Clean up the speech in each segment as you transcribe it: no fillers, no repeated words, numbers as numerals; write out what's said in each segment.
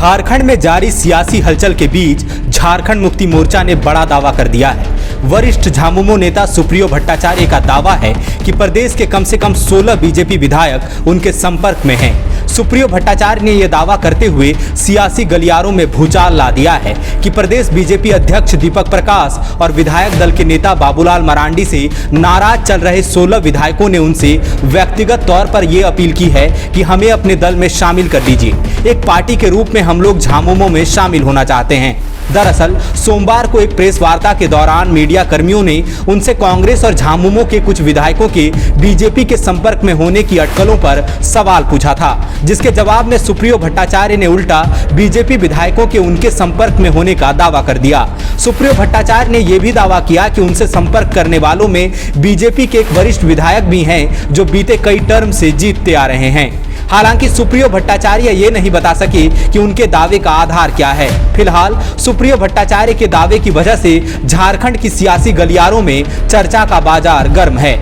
झारखंड में जारी सियासी हलचल के बीच झारखंड मुक्ति मोर्चा ने बड़ा दावा कर दिया है। वरिष्ठ झामुमो नेता सुप्रियो भट्टाचार्य का दावा है कि प्रदेश के कम से कम 16 बीजेपी विधायक उनके संपर्क में हैं। सुप्रियो भट्टाचार्य ने यह दावा करते हुए सियासी गलियारों में भूचाल ला दिया है कि प्रदेश बीजेपी अध्यक्ष दीपक प्रकाश और विधायक दल के नेता बाबूलाल मरांडी से नाराज चल रहे 16 विधायकों ने उनसे व्यक्तिगत तौर पर यह अपील की है कि हमें अपने दल में शामिल कर लीजिए। एक पार्टी के रूप में हम लोग झामुमो में शामिल होना चाहते हैं। दरअसल सोमवार को एक प्रेस वार्ता के दौरान मीडिया कर्मियों ने उनसे कांग्रेस और झामुमो के कुछ विधायकों के बीजेपी के संपर्क में होने की अटकलों पर सवाल पूछा था, जिसके जवाब में सुप्रियो भट्टाचार्य ने उल्टा बीजेपी विधायकों के उनके संपर्क में होने का दावा कर दिया। सुप्रियो भट्टाचार्य ने यह भी दावा किया कि उनसे संपर्क करने वालों में बीजेपी के एक वरिष्ठ विधायक भी हैं जो बीते कई टर्म से जीतते आ रहे हैं। हालांकि सुप्रियो भट्टाचार्य ये नहीं बता सके कि उनके दावे का आधार क्या है। फिलहाल सुप्रियो भट्टाचार्य के दावे की वजह से झारखंड की सियासी गलियारों में चर्चा का बाजार गर्म है।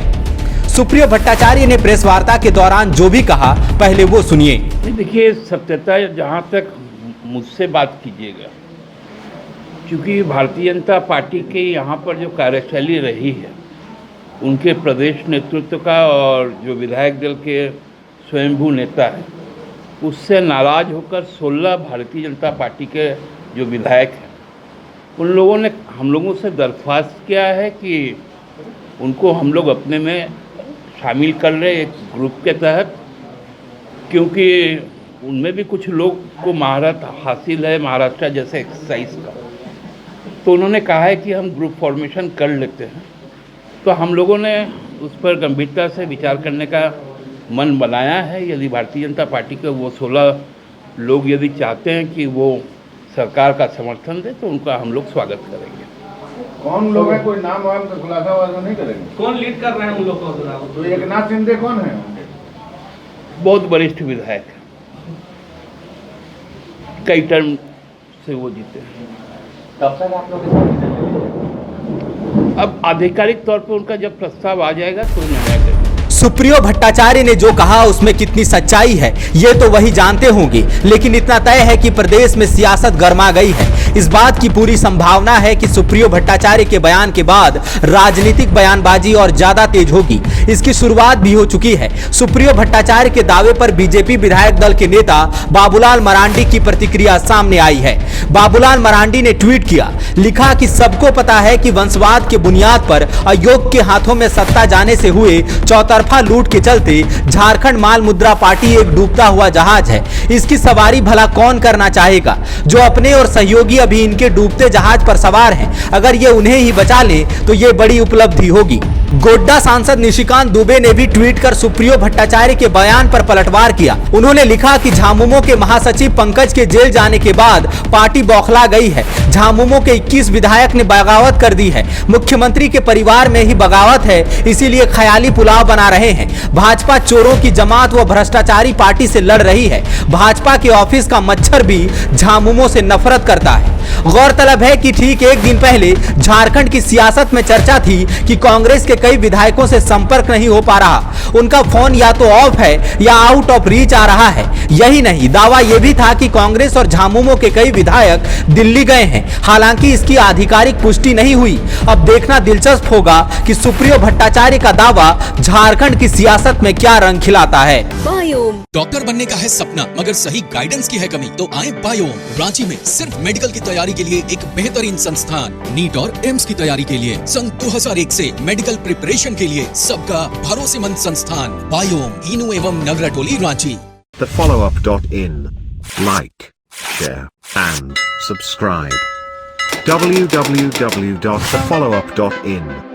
सुप्रियो भट्टाचार्य ने प्रेस वार्ता के दौरान जो भी कहा, पहले वो सुनिए। देखिए, सत्यता जहाँ तक मुझसे बात कीजिएगा, क्योंकि भारतीय जनता पार्टी के यहाँ पर जो कार्यशैली रही है, उनके प्रदेश नेतृत्व का और जो विधायक दल के स्वयंभू नेता है, उससे नाराज होकर 16 भारतीय जनता पार्टी के जो विधायक हैं, उन लोगों ने हम लोगों से दरख्वास्त किया है कि उनको हम लोग अपने में शामिल कर लें एक ग्रुप के तहत, क्योंकि उनमें भी कुछ लोग को महारत हासिल है महाराष्ट्र जैसे एक्सरसाइज का। तो उन्होंने कहा है कि हम ग्रुप फॉर्मेशन कर लेते हैं। तो हम लोगों ने उस पर गंभीरता से विचार करने का मन बनाया है। यदि भारतीय जनता पार्टी के वो 16 लोग यदि चाहते हैं कि वो सरकार का समर्थन दे, तो उनका हम लोग स्वागत करेंगे। कौन लोग हैं, कोई नाम वाम का खुलासा वाला नहीं करेंगे? कौन लीड कर रहे हैं उन लोग को? तो एकनाथ शिंदे कौन है? बहुत वरिष्ठ विधायक हैं, कई टर्म से वो जीते हैं। कब तक आप लोग अब आधिकारिक तौर पर उनका जब प्रस्ताव आ जाएगा तो निर्णय करेंगे। सुप्रियो भट्टाचार्य ने जो कहा उसमें कितनी सच्चाई है ये तो वही जानते होंगे, लेकिन इतना तय है कि प्रदेश में सियासत गर्मा गई है। इस बात की पूरी संभावना है कि सुप्रियो भट्टाचार्य के बयान के बाद राजनीतिक बयानबाजी और ज्यादा तेज होगी। इसकी शुरुआत भी हो चुकी है। सुप्रियो भट्टाचार्य के दावे पर बीजेपी विधायक दल के नेता बाबूलाल मरांडी की प्रतिक्रिया सामने आई है। बाबूलाल मरांडी ने ट्वीट किया, लिखा कि सबको पता है कि वंशवाद के बुनियाद पर अयोग्य के हाथों में सत्ता जाने से हुए चौतरफा लूट के चलते झारखंड माल मुद्रा पार्टी एक डूबता हुआ जहाज है। इसकी सवारी भला कौन करना चाहेगा? जो अपने और सहयोगी अभी इनके डूबते जहाज पर सवार हैं, अगर ये उन्हें ही बचा लें तो ये बड़ी उपलब्धि होगी। गोड्डा सांसद निशिकांत दुबे ने भी ट्वीट कर सुप्रियो भट्टाचार्य के बयान पर पलटवार किया। उन्होंने लिखा कि झामुमो के महासचिव पंकज के जेल जाने के बाद पार्टी बौखला गई है। झामुमो के 21 विधायक ने बगावत कर दी है। मुख्यमंत्री के परिवार में ही बगावत है, इसीलिए ख्याली पुलाव बना रहे हैं। भाजपा चोरों की जमात व भ्रष्टाचारी पार्टी से लड़ रही है। भाजपा के ऑफिस का मच्छर भी झामुमो से नफरत करता है। गौरतलब है कि ठीक एक दिन पहले झारखंड की सियासत में चर्चा थी कि कांग्रेस के कई विधायकों से संपर्क नहीं हो पा रहा। उनका फोन या तो ऑफ है या आउट ऑफ रीच आ रहा है। यही नहीं, दावा यह भी था कि कांग्रेस और झामुमो के कई विधायक दिल्ली गए हैं। हालांकि इसकी आधिकारिक पुष्टि नहीं हुई। अब देखना दिलचस्प होगा कि सुप्रियो भट्टाचार्य का दावा झारखंड की सियासत में क्या रंग खिलाता है। डॉक्टर बनने का है सपना, मगर सही गाइडेंस की है कमी, तो आए बायोम। रांची में सिर्फ मेडिकल की तैयारी के लिए एक बेहतरीन संस्थान। नीट और एम्स की तैयारी के लिए सन 2001 से मेडिकल प्रिपरेशन के लिए सबका भरोसेमंद संस्थान बायोम, इनू एवं नगरटोली, Ranchi. thefollowup.in. Like, share and subscribe. www.thefollowup.in